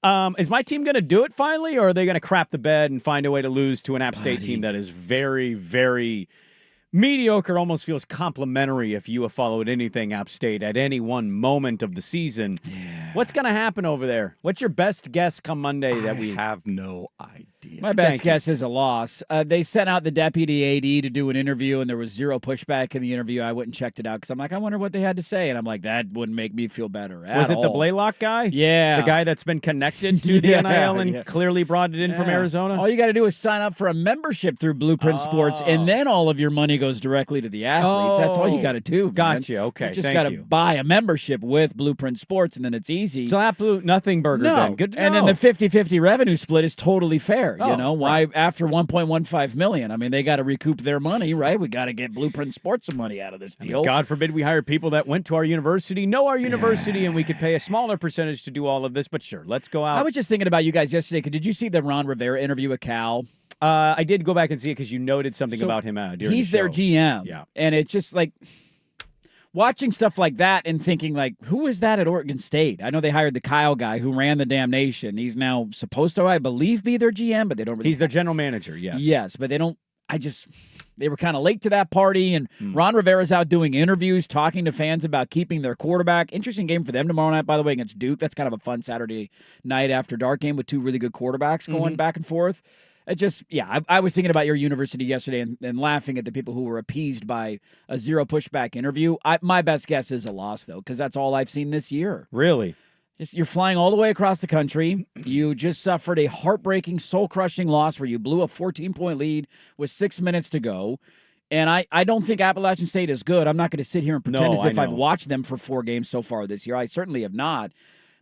Is my team going to do it finally, or are they going to crap the bed and find a way to lose to an App State team that is very, very mediocre? Almost feels complimentary if you have followed anything App State at any one moment of the season. Yeah. What's going to happen over there? What's your best guess come Monday that we have no idea? My best guess is a loss. They sent out the deputy AD to do an interview, and there was zero pushback in the interview. I went and checked it out because I'm like, I wonder what they had to say. And I'm like, that wouldn't make me feel better at all. Was it the Blaylock guy? Yeah. The guy that's been connected to the NIL and clearly brought it in from Arizona? All you got to do is sign up for a membership through Blueprint Sports, and then all of your money goes directly to the athletes. That's all you got to do. Gotcha. Okay. You just got to buy a membership with Blueprint Sports, and then it's easy. It's an absolute nothing burger then. Good to know. And then the 50-50 revenue split is totally fair. Why after $1.15 million? I mean, they got to recoup their money, right? We got to get Blueprint Sports some money out of this deal. God forbid we hire people that went to our university, know our university, and we could pay a smaller percentage to do all of this. But sure, let's go out. I was just thinking about you guys yesterday. Did you see the Ron Rivera interview with Cal? I did go back and see it because you noted something about him during he's the show. Their GM. Yeah. And it's just like watching stuff like that and thinking, like, who is that at Oregon State? I know they hired the Kyle guy who ran the damnation. He's now supposed to, I believe, be their GM, but they don't really. He's their general manager, yes. Yes, but they don't. They were kind of late to that party, and Ron Rivera's out doing interviews, talking to fans about keeping their quarterback. Interesting game for them tomorrow night, by the way, against Duke. That's kind of a fun Saturday night after dark game with two really good quarterbacks going back and forth. I was thinking about your university yesterday and laughing at the people who were appeased by a zero pushback interview. My best guess is a loss, though, because that's all I've seen this year. Really? You're flying all the way across the country. You just suffered a heartbreaking, soul-crushing loss where you blew a 14-point lead with 6 minutes to go. And I don't think Appalachian State is good. I'm not going to sit here and pretend as if I've watched them for 4 games so far this year. I certainly have not.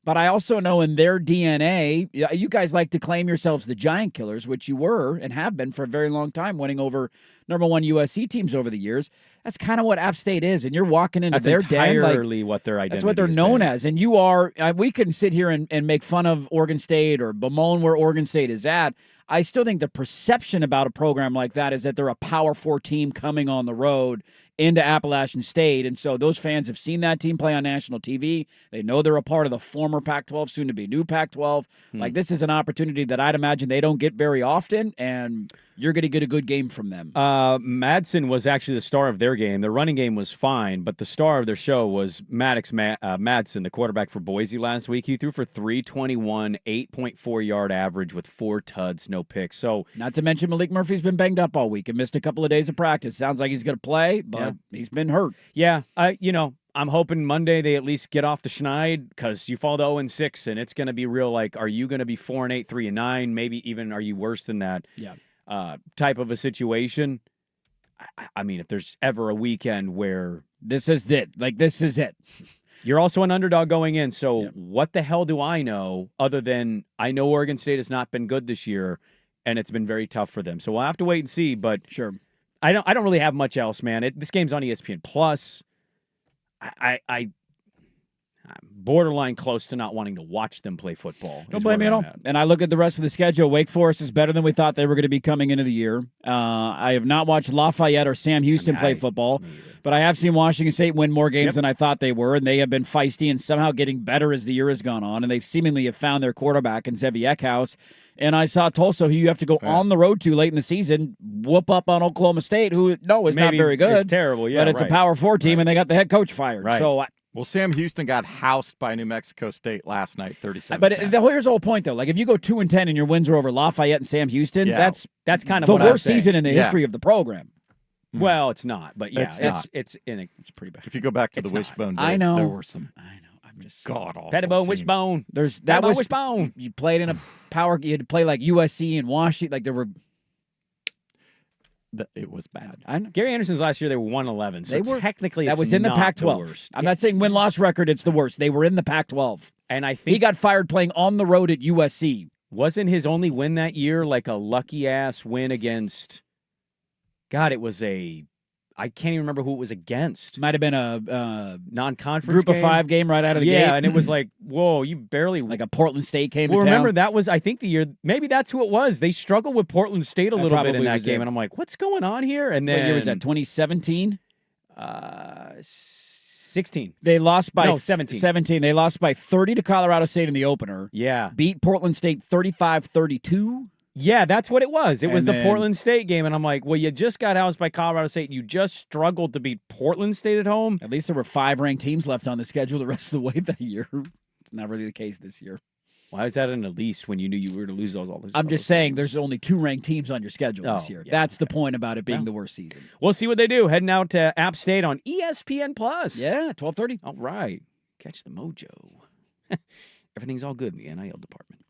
But I also know in their DNA, you guys like to claim yourselves the giant killers, which you were and have been for a very long time, winning over number 1 USC teams over the years. That's kind of what App State is, and you're walking into their den. Entirely what their identity is. That's what they're known as, and you are. We can sit here and make fun of Oregon State or bemoan where Oregon State is at. I still think the perception about a program like that is that they're a Power 4 team coming on the road into Appalachian State. And so those fans have seen that team play on national TV. They know they're a part of the former Pac-12, soon to be new Pac-12. Like, this is an opportunity that I'd imagine they don't get very often, and you're going to get a good game from them. Madsen was actually the star of their game. Their running game was fine, but the star of their show was Maddox Madsen, the quarterback for Boise last week. He threw for 321, 8.4-yard average with 4 tuds, no picks. So, not to mention Malik Murphy's been banged up all week and missed a couple of days of practice. Sounds like he's going to play, but he's been hurt. Yeah, I'm hoping Monday they at least get off the schneid, because you fall to 0-6, and it's going to be real, like, are you going to be 4-8, 3-9? Maybe even are you worse than that? Yeah. Type of a situation. I mean, if there's ever a weekend where this is it, you're also an underdog going in. So what the hell do I know other than I know Oregon State has not been good this year, and it's been very tough for them. So we'll have to wait and see. But sure, I don't really have much else, man. This game's on ESPN Plus. I'm borderline close to not wanting to watch them play football. Don't blame me at all. And I look at the rest of the schedule. Wake Forest is better than we thought they were going to be coming into the year. I have not watched Lafayette or Sam Houston play football, but I have seen Washington State win more games than I thought they were, and they have been feisty and somehow getting better as the year has gone on, and they seemingly have found their quarterback in Zevi Eckhouse. And I saw Tulsa, who you have to go on the road to late in the season, whoop up on Oklahoma State, who, is not very good. It's terrible, but it's a Power 4 team, and they got the head coach fired. Right. So well, Sam Houston got housed by New Mexico State last night, 37. But here's the whole point, though. Like, if you go 2-10 and your wins are over Lafayette and Sam Houston, that's kind of the worst season in the history of the program. Well, it's not, but it's pretty bad. If you go back to the Wishbone days, I know. There were some. I know. I'm just god-awful Pettibone, Wishbone. Wishbone. You played in a power. You had to play like USC and Washington. Like, there were. It was bad. I know. Gary Anderson's last year, they were 1-11. So technically, that was in the Pac-12. I'm not saying win-loss record. It's the worst. They were in the Pac-12, and I think he got fired playing on the road at USC. Wasn't his only win that year like a lucky ass win against? God, it was I can't even remember who it was against. Might have been a non-conference group of 5 game right out of the gate. Yeah, and it was like, whoa, you barely... Like a Portland State came to town. Remember, that was, I think, the year... Maybe that's who it was. They struggled with Portland State a little bit in that game, and I'm like, what's going on here? And then... What year was that, 2017? 16. They lost by No, 17. 17. They lost by 30 to Colorado State in the opener. Yeah. Beat Portland State 35-32. Yeah, that's what it was. It was And the then- Portland State game, and I'm like, well, you just got housed by Colorado State. You just struggled to beat Portland State at home. At least there were 5 ranked teams left on the schedule the rest of the way that year. It's not really the case this year. Why is that an at least when you knew you were going to lose those all this? I'm just saying there's only 2 ranked teams on your schedule this Oh, year. yeah, That's the point about it being the worst season. We'll see what they do. Heading out to App State on ESPN Plus. Yeah, 12:30. All right. Catch the mojo. Everything's all good in the NIL department.